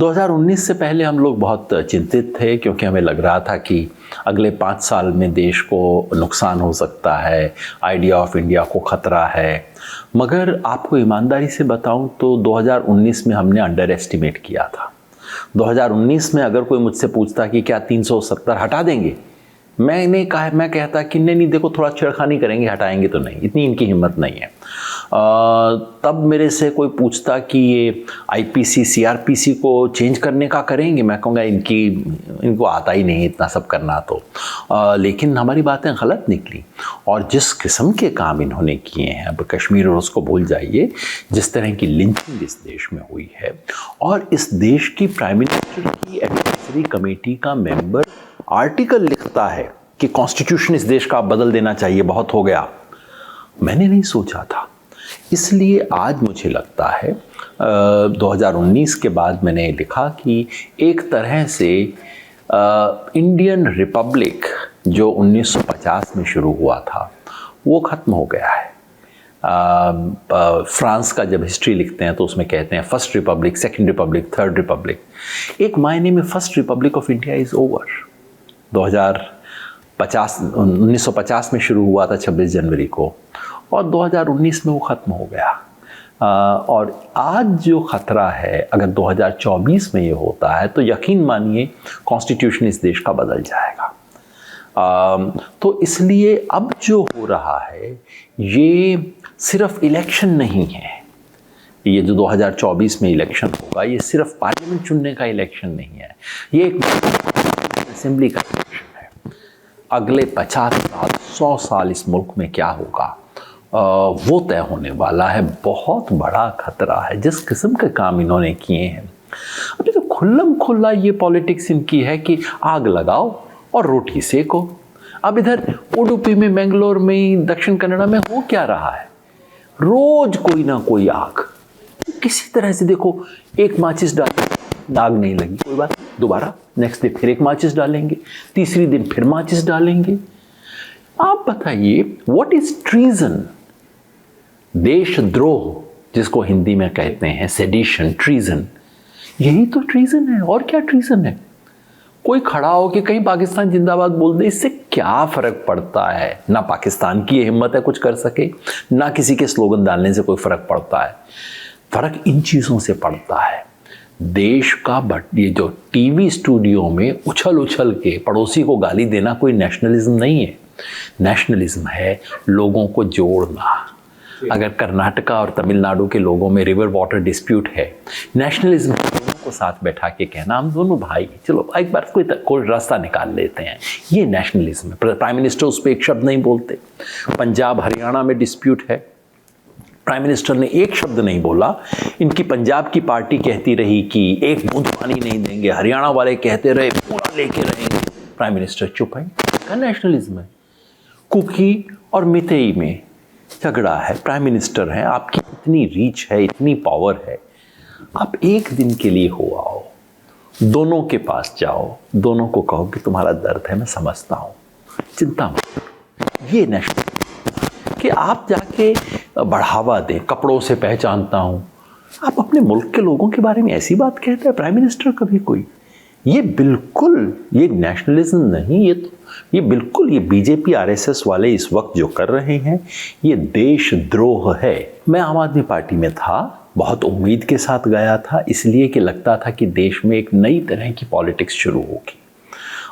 2019 से पहले हम लोग बहुत चिंतित थे, क्योंकि हमें लग रहा था कि अगले 5 साल में देश को नुकसान हो सकता है, आइडिया ऑफ इंडिया को खतरा है। मगर आपको ईमानदारी से बताऊं तो 2019 में हमने अंडर एस्टिमेट किया था। 2019 में अगर कोई मुझसे पूछता कि क्या 370 हटा देंगे, मैं कहता कि नहीं देखो, थोड़ा छेड़खानी करेंगे, हटाएंगे तो नहीं, इतनी इनकी हिम्मत नहीं है। तब मेरे से कोई पूछता कि ये आईपीसी सीआरपीसी को चेंज करने का करेंगे, मैं कहूँगा इनको आता ही नहीं इतना सब करना तो। लेकिन हमारी बातें गलत निकली, और जिस किस्म के काम इन्होंने किए हैं, अब कश्मीर और उसको भूल जाइए, जिस तरह की लिंचिंग इस देश में हुई है, और इस देश की प्राइम मिनिस्टर की एडवाइजरी कमेटी का मेंबर आर्टिकल लिखता है कि कॉन्स्टिट्यूशन इस देश का बदल देना चाहिए, बहुत हो गया। मैंने नहीं सोचा था, इसलिए आज मुझे लगता है 2019 के बाद मैंने लिखा कि एक तरह से इंडियन रिपब्लिक जो 1950 में शुरू हुआ था वो ख़त्म हो गया है। फ्रांस का जब हिस्ट्री लिखते हैं तो उसमें कहते हैं first Republic, second Republic, third Republic. एक मायने में first Republic of India is over. 1950 में शुरू हुआ था 26 जनवरी को, और 2019 में वो ख़त्म हो गया। और आज जो ख़तरा है, अगर 2024 में ये होता है तो यकीन मानिए कॉन्स्टिट्यूशन इस देश का बदल जाएगा। तो इसलिए अब जो हो रहा है ये सिर्फ इलेक्शन नहीं है, ये जो 2024 में इलेक्शन होगा ये सिर्फ पार्लियामेंट चुनने का इलेक्शन नहीं है, ये एक असेंबली का इलेक्शन है। अगले 50 साल 100 साल इस मुल्क में क्या होगा वो तय होने वाला है। बहुत बड़ा खतरा है जिस किस्म के काम इन्होंने किए हैं। अभी तो खुल्लम खुल्ला ये पॉलिटिक्स इनकी है कि आग लगाओ और रोटी सेको। अब इधर उडुपी में, बेंगलोर में, दक्षिण कन्नड़ा में हो क्या रहा है, रोज कोई ना कोई आग। किसी तरह से देखो, एक माचिस डाल, आग नहीं लगी, कोई बात, दोबारा नेक्स्ट डे फिर एक माचिस डालेंगे, तीसरी दिन फिर माचिस डालेंगे। आप बताइए व्हाट इज ट्रीजन? देशद्रोह जिसको हिंदी में कहते हैं, सेडिशन, ट्रीजन, यही तो ट्रीजन है। और क्या ट्रीजन है? कोई खड़ा हो कि कहीं पाकिस्तान जिंदाबाद बोल दे, इससे क्या फर्क पड़ता है? ना पाकिस्तान की हिम्मत है कुछ कर सके, ना किसी के स्लोगन डालने से कोई फर्क पड़ता है। फर्क इन चीजों से पड़ता है। देश का ये जो टीवी स्टूडियो में उछल उछल के पड़ोसी को गाली देना कोई नेशनलिज्म नहीं है। नेशनलिज्म है लोगों को जोड़ना। अगर कर्नाटका और तमिलनाडु के लोगों में रिवर वाटर डिस्प्यूट है, नेशनलिज्म दोनों को साथ बैठा के कहना हम दोनों भाई, चलो एक बार कोई रास्ता निकाल लेते हैं, ये नेशनलिज्म है। प्राइम मिनिस्टर उस पर एक शब्द नहीं बोलते। पंजाब हरियाणा में डिस्प्यूट है, प्राइम मिनिस्टर ने एक शब्द नहीं बोला। इनकी पंजाब की पार्टी कहती रही कि एक बूंद पानी नहीं देंगे, हरियाणा वाले कहते रहे पूरा लेके रहेंगे, प्राइम मिनिस्टर चुप है। क्या नेशनलिज्म है? कुकी और मितेई में झगड़ा है, प्राइम मिनिस्टर हैं, आपकी इतनी रीच है, इतनी पावर है, आप एक दिन के लिए हो आओ, दोनों के पास जाओ, दोनों को कहो कि तुम्हारा दर्द है, मैं समझता हूँ, चिंता मत करो। ये नेशनल कि आप जाके बढ़ावा दें, कपड़ों से पहचानता हूँ। आप अपने मुल्क के लोगों के बारे में ऐसी बात कहते हैं प्राइम मिनिस्टर कभी कोई? ये बिल्कुल, ये नेशनलिज्म नहीं, ये बिल्कुल, ये बीजेपी आरएसएस वाले इस वक्त जो कर रहे हैं ये देशद्रोह है। मैं आम आदमी पार्टी में था, बहुत उम्मीद के साथ गया था, इसलिए कि लगता था कि देश में एक नई तरह की पॉलिटिक्स शुरू होगी।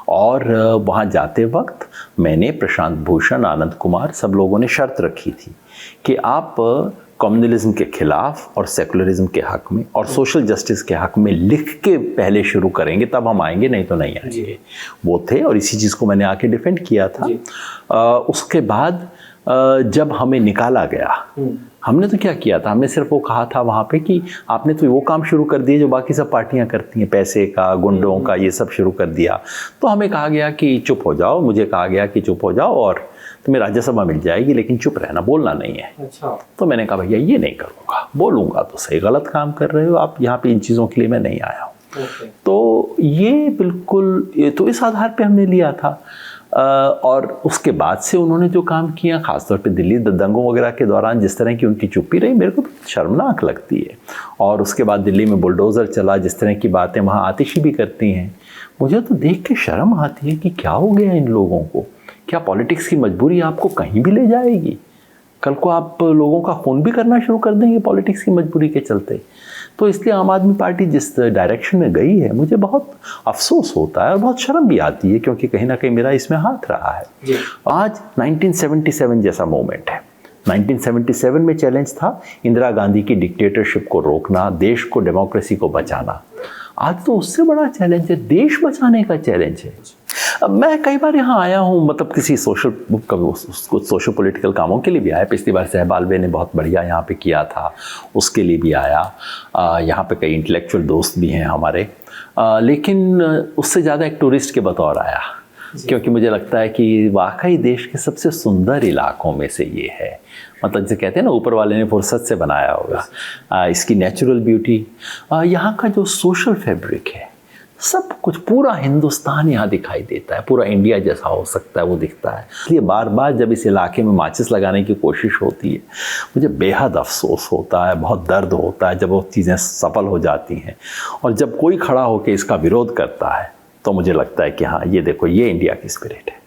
और वहाँ जाते वक्त मैंने, प्रशांत भूषण, आनंद कुमार, सब लोगों ने शर्त रखी थी कि आप कम्युनलिज्म के खिलाफ और सेकुलरिज्म के हक में और सोशल जस्टिस के हक में लिख के पहले शुरू करेंगे, तब हम आएंगे, नहीं तो नहीं आएंगे। वो थे, और इसी चीज़ को मैंने आके डिफेंड किया था। उसके बाद जब हमें निकाला गया, हमने तो क्या किया था, हमने सिर्फ वो कहा था वहाँ पे कि आपने तो वो काम शुरू कर दिए जो बाकी सब पार्टियाँ करती हैं, पैसे का, गुंडों का, ये सब शुरू कर दिया। तो हमें कहा गया कि चुप हो जाओ, मुझे कहा गया कि चुप हो जाओ और तुम्हें राज्यसभा मिल जाएगी, लेकिन चुप रहना, बोलना नहीं है। अच्छा। तो मैंने कहा भैया ये नहीं करूँगा, बोलूँगा तो सही, गलत काम कर रहे हो आप, यहाँ पे इन चीज़ों के लिए मैं नहीं आया हूँ। तो ये बिल्कुल, तो इस आधार पे हमने लिया था। और उसके बाद से उन्होंने जो काम किया, ख़ासतौर पे दिल्ली दंगों वगैरह के दौरान जिस तरह की उनकी चुप्पी रही, मेरे को शर्मनाक लगती है। और उसके बाद दिल्ली में बुलडोज़र चला, जिस तरह की बातें वहाँ आतिशी भी करती हैं, मुझे तो देख के शर्म आती है कि क्या हो गया इन लोगों को। क्या पॉलिटिक्स की मजबूरी आपको कहीं भी ले जाएगी? कल को आप लोगों का खून भी करना शुरू कर देंगे पॉलिटिक्स की मजबूरी के चलते। तो इसलिए आम आदमी पार्टी जिस डायरेक्शन में गई है, मुझे बहुत अफसोस होता है और बहुत शर्म भी आती है, क्योंकि कहीं ना कहीं मेरा इसमें हाथ रहा है। आज 1977 जैसा मोमेंट है। 1977 में चैलेंज था इंदिरा गांधी की डिक्टेटरशिप को रोकना, देश को डेमोक्रेसी को बचाना। आज तो उससे बड़ा चैलेंज है, देश बचाने का चैलेंज है। अब मैं कई बार यहाँ आया हूँ, मतलब किसी सोशल पॉलिटिकल कामों के लिए भी आया। पिछली बार सहबालवे ने बहुत बढ़िया यहाँ पे किया था, उसके लिए भी आया। यहाँ पे कई इंटेलेक्चुअल दोस्त भी हैं हमारे, लेकिन उससे ज़्यादा एक टूरिस्ट के बतौर आया, क्योंकि मुझे लगता है कि वाकई देश के सबसे सुंदर इलाकों में से ये है। मतलब जैसे कहते हैं ना, ऊपर वाले ने फुर्सत से बनाया होगा। इसकी नेचुरल ब्यूटी, यहाँ का जो सोशल फैब्रिक है, सब कुछ, पूरा हिंदुस्तान यहाँ दिखाई देता है, पूरा इंडिया जैसा हो सकता है वो दिखता है। इसलिए बार बार जब इस इलाके में माचिस लगाने की कोशिश होती है, मुझे बेहद अफसोस होता है, बहुत दर्द होता है जब वो चीज़ें सफल हो जाती हैं। और जब कोई खड़ा होकर इसका विरोध करता है, तो मुझे लगता है कि हाँ, ये देखो, ये इंडिया की स्पिरिट है।